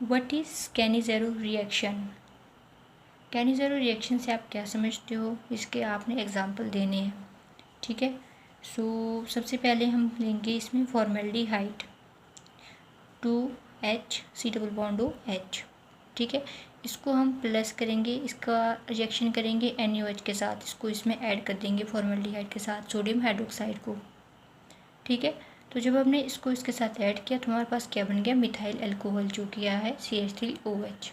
What is कैनिज़ेरो reaction? कैनिज़ेरो reaction से आप क्या समझते हो, इसके आपने एग्जाम्पल देने हैं। ठीक है, सो सबसे पहले हम लेंगे इसमें फॉर्मेल्डिहाइड 2H≡COOH। ठीक है, इसको हम प्लस करेंगे, इसका रिएक्शन करेंगे NaOH के साथ, इसको इसमें ऐड कर देंगे फॉर्मेल्डिहाइड के साथ सोडियम हाइड्रोक्साइड को। ठीक है, तो जब हमने इसको इसके साथ ऐड किया तो हमारे पास क्या बन गया, मिथाइल अल्कोहल, जो किया है CH3OH,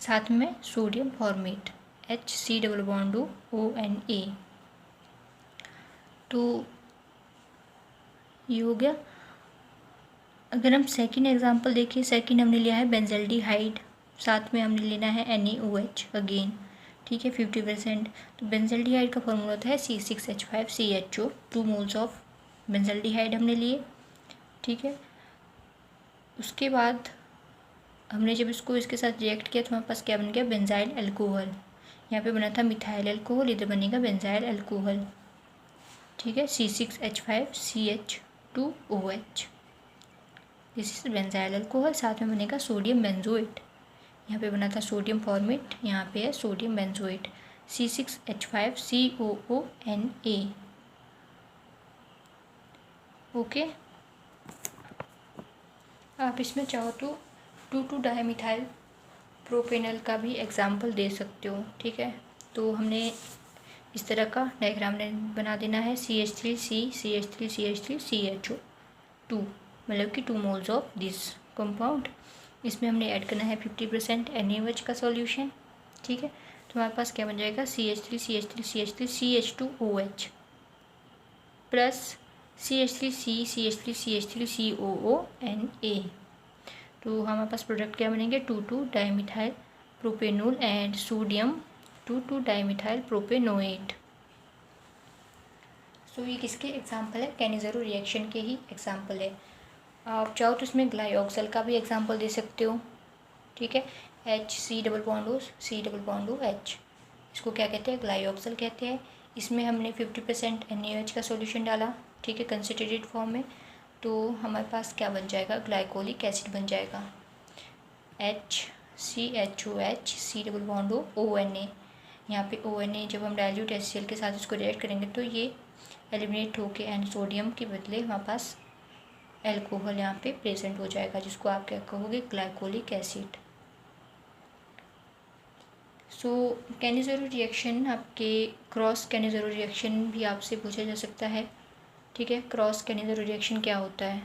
साथ में सोडियम फॉर्मेट HC≡ONA। तो ये हो गया। अगर हम सेकंड एग्जांपल देखिए, सेकंड हमने लिया है बेंजल्डिहाइड, साथ में हमने लेना है NaOH अगेन। ठीक है, 50%। तो बेंजल्डिहाइड का फॉर्मूला होता है C6H5CHO, 2 मोल्स ऑफ बेंजल्डिहाइड हमने लिए। ठीक है, उसके बाद हमने जब इसको इसके साथ रिएक्ट किया तो हमारे पास क्या बन गया, बेंजाइल अल्कोहल। यहाँ पे बना था मिथाइल अल्कोहल, इधर बनेगा बेंजाइल अल्कोहल। ठीक है, C6H5CH2OH, this is benzyl alcohol, साथ में बनेगा सोडियम बेंजोएट। यहाँ पे बना था सोडियम फॉर्मेट, यहाँ पे है सोडियम बेंजोएट, C6H5COONA। ओके, आप इसमें चाहो तो 2,2-डायमिथाइल प्रोपेनल का भी एग्जाम्पल दे सकते हो। ठीक है, तो हमने इस तरह का डायग्राम बना देना है, CH3CH3CH3CHO2, मतलब कि 2 मोल्स ऑफ दिस कंपाउंड। इसमें हमने ऐड करना है 50% NaOH का सॉल्यूशन। ठीक है, तो हमारे पास क्या बन जाएगा, CH3CH3CH3CH2OH प्लस CH3CCH3CH3COONA। तो हमारे पास प्रोडक्ट क्या बनेंगे, 2,2-डायमिथाइल प्रोपेनोल एंड सोडियम 2,2-डायमिथाइल प्रोपेनोएट। सो ये किसके एग्जाम्पल है, कैनिज़ेरो रिएक्शन के ही एग्जाम्पल है। आप चाहो तो इसमें ग्लाइऑक्सल का भी एग्जाम्पल दे सकते हो। ठीक है, HC≡COOH, इसको क्या कहते हैं, ग्लाइऑक्सल कहते हैं। इसमें हमने 50% NaOH का सॉल्यूशन डाला। ठीक है, कंसनट्रेटेड फॉर्म में, तो हमारे पास क्या बन जाएगा, ग्लाइकोलिक एसिड बन जाएगा, HCHOH C≡ONA। यहाँ पे ONA जब हम डाइल्यूट HCl के साथ इसको रिएक्ट करेंगे तो ये एलिमिनेट होके एंड सोडियम के बदले हमारे पास एल्कोहल यहाँ पे प्रेजेंट हो जाएगा, जिसको आप क्या कहोगे, ग्लाइकोलिक एसिड। सो कैनिज़ेरो रिएक्शन, आपके क्रॉस कैनिज़ेरो रिएक्शन भी आपसे पूछा जा सकता है। ठीक है, क्रॉस कैनिज़ेरो रिएक्शन क्या होता है।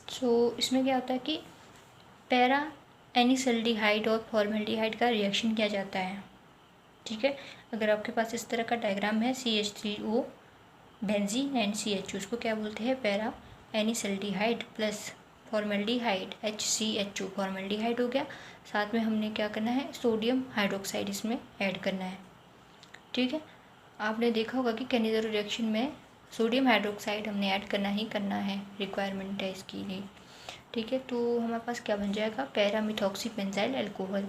सो इसमें क्या होता है कि पैरा एनिसल्डिहाइड और फॉर्मेल्डिहाइड का रिएक्शन किया जाता है। ठीक है, अगर आपके पास इस तरह का डायग्राम है, CH3O बेंजीन एंड CH2, उसको क्या बोलते हैं, para anisaldehyde plus formaldehyde HCHO, formaldehyde हो गया। साथ में हमने क्या करना है, सोडियम हाइड्रोक्साइड इसमें ऐड करना है। ठीक है, आपने देखा होगा कि कैनिज़ेरो रिएक्शन में सोडियम हाइड्रोक्साइड हमने ऐड करना ही करना है, रिक्वायरमेंट है इसकी लिए। ठीक है, तो हमारे पास क्या बन जाएगा, para methoxy benzyl alcohol,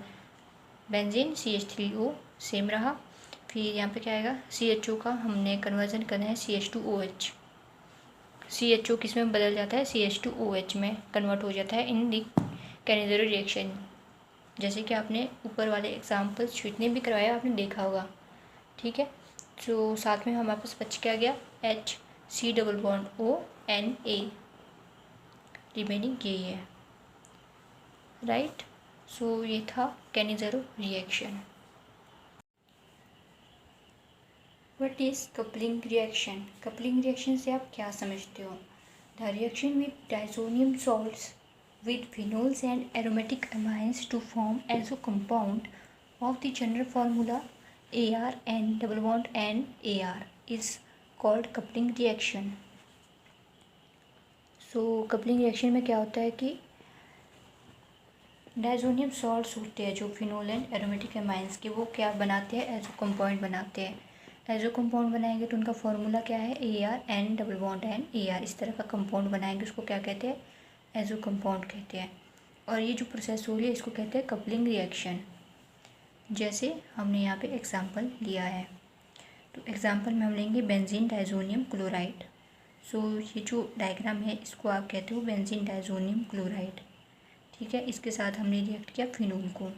benzene CH3O same रहा। फिर यहाँ पे क्या आएगा, CHO का हमने कन्वर्जन करना है CH2OH, CHO किस में बदल जाता है, CH2OH में कन्वर्ट हो जाता है इन दी कैनिज़ेरो रिएक्शन। जैसे कि आपने ऊपर वाले एग्जाम्पल्स जितने भी करवाया आपने देखा होगा। ठीक है, तो साथ में हमारे पास बच क्या गया, HC≡ONA, रिमेनिंग यही है, राइट। सो ये था Cannizzaro reaction. What is coupling reaction? Coupling reaction से आप क्या समझते हो, the reaction with diazonium salts with phenols and aromatic amines to form azo compound of the general formula AR is called coupling reaction. So coupling reaction में क्या होता है कि डाइज़ोनियम सॉल्ट्स होते हैं जो फिनोल एंड एरोमेटिक एमाइंस के, वो क्या बनाते हैं, एजो कंपाउंड बनाते हैं। एजो कंपाउंड बनाएंगे तो उनका फॉर्मूला क्या है, AR, इस तरह का कंपाउंड बनाएंगे, उसको क्या कहते हैं, एजो कंपाउंड कहते हैं। और ये जो प्रोसेस हो रही है इसको कहते हैं कपलिंग रिएक्शन। जैसे हमने यहाँ पे एग्जांपल लिया है, तो एग्जांपल में हम लेंगे बेंजीन डाइज़ोनियम क्लोराइड। सो ये जो डायग्राम है इसको आप कहते हो बेंजीन डाइज़ोनियम क्लोराइड। ठीक है। इसके साथ हमने रिएक्ट किया फिनोल को।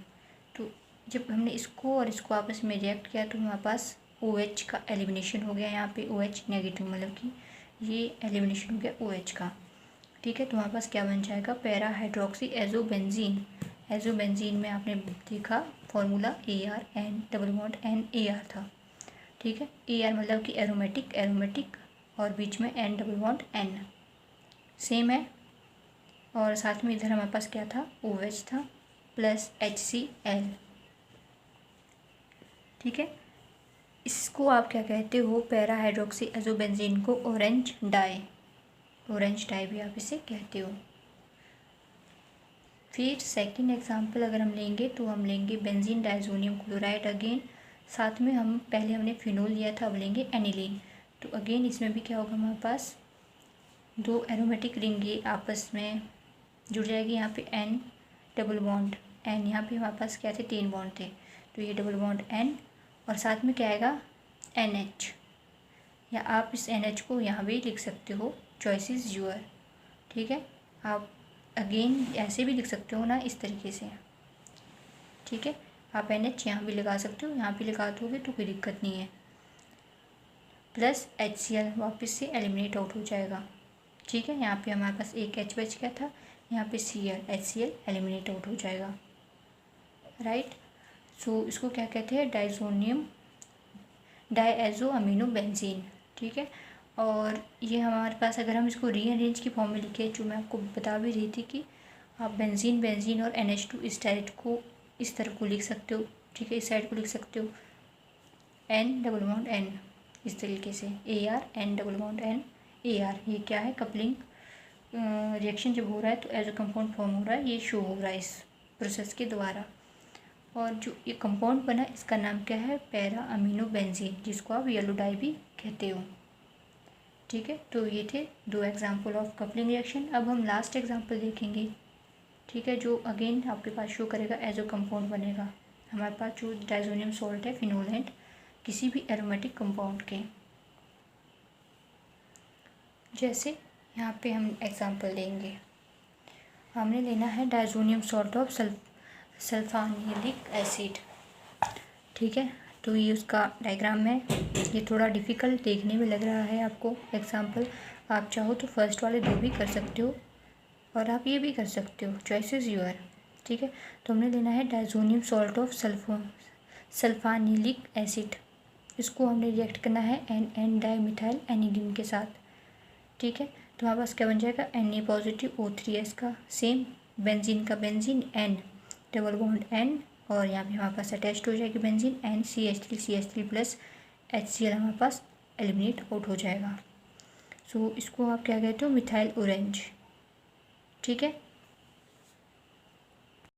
तो जब हमने इसको और इसको आपस में रिएक्ट किया तो हमारे पास OH का एलिमिनेशन हो गया। यहाँ पे OH नेगेटिव, मतलब कि ये एलिमिनेशन हो गया OH का, ठीक है। तो हमारे पास क्या बन जाएगा, पैरा हाइड्रोक्सी एजोबेंजीन। एजोबेंजीन में आपने देखा formula AR, double bond NAR था, ठीक है। AR मतलब कि एरोमेटिक, एरोमेटिक, और बीच में N double bond N same है। और साथ में इधर हमारे पास क्या था, OH था प्लस HCl, ठीक है। इसको आप क्या कहते हो, पैरा हाइड्रोक्सी एजोबेंजीन को ऑरेंज डाई, ऑरेंज डाई भी आप इसे कहते हो। फिर सेकंड एग्जांपल अगर हम लेंगे तो हम लेंगे बेंजीन डाइजोनियम क्लोराइड अगेन। साथ में हम पहले हमने फिनोल लिया था, अब लेंगे एनिलीन। तो अगेन इसमें भी क्या होगा, हमारे पास दो एरोमेटिक रिंग ये आपस में जुड़ जाएगी। यहाँ पे N डबल बॉन्ड N, यहाँ पे हमारे पास क्या थे, 3 बॉन्ड थे, तो ये डबल बॉन्ड N, और साथ में क्या आएगा NH, या आप इस NH को यहाँ भी लिख सकते हो, चॉइस इज़ योर, ठीक है। आप अगेन ऐसे भी लिख सकते हो ना, इस तरीके से, ठीक है। आप NH यहाँ भी लगा सकते हो, यहाँ भी लगा दोगे तो कोई दिक्कत नहीं है। प्लस HCl वापस से एलिमिनेट आउट हो जाएगा, ठीक है। यहाँ पे हमारे पास एक H बच गया था, यहाँ पे HCl एलिमिनेट आउट हो जाएगा, राइट। सो इसको क्या कहते हैं, डाइजोनियम डाइएजो अमीनो बेंजीन, ठीक है। और ये हमारे पास अगर हम इसको रीअरेंज की फॉर्म में लिखे, जो मैं आपको बता भी रही थी कि आप बेंजीन और NH2 इस डायरेक्ट को इस तरह को लिख सकते हो, ठीक है। इस साइड को लिख सकते हो N डबल बॉन्ड N, इस तरीके से AR N double bond N AR। ये क्या है, कपलिंग रिएक्शन जब हो रहा है तो एज अ कंपाउंड फॉर्म हो रहा है, ये शो हो रहा है इस प्रोसेस के द्वारा। और जो ये कंपाउंड बना इसका नाम क्या है, पैरा अमीनो बेंजीन, जिसको आप येलो डाई भी कहते हो, ठीक है। तो ये थे 2 एग्जाम्पल ऑफ कपलिंग रिएक्शन। अब हम लास्ट एग्जाम्पल देखेंगे, ठीक है, जो अगेन आपके पास शो करेगा एज अ कंपाउंड बनेगा। हमारे पास जो डाइजोनियम सॉल्ट है फिनोल एंड किसी भी एरोमेटिक कंपाउंड के, जैसे यहाँ पे हम एग्जाम्पल लेंगे, हमने लेना है diazonium salt of sulphanilic acid, ठीक है। तो ये उसका डायग्राम है, ये थोड़ा डिफ़िकल्ट देखने में लग रहा है आपको एग्जाम्पल। आप चाहो तो फर्स्ट वाले 2 भी कर सकते हो और आप ये भी कर सकते हो, चॉइस इज़ योर, ठीक है। तो हमने लेना है diazonium salt of sulphanilic acid, इसको हमने रिएक्ट करना है N डाइमिथाइल एनिलीन के साथ, ठीक है। तो हमारे पास क्या बन जाएगा, Na पॉजिटिव O3S का, सेम बेंजीन का benzene N double bond N, और यहाँ पे हमारे पास अटैच्ड हो जाएगी बेंजीन NCH3 प्लस HCl हमारे पास एलिमिनेट आउट हो जाएगा। सो इसको आप क्या कहते हो, मिथाइल ऑरेंज, ठीक है।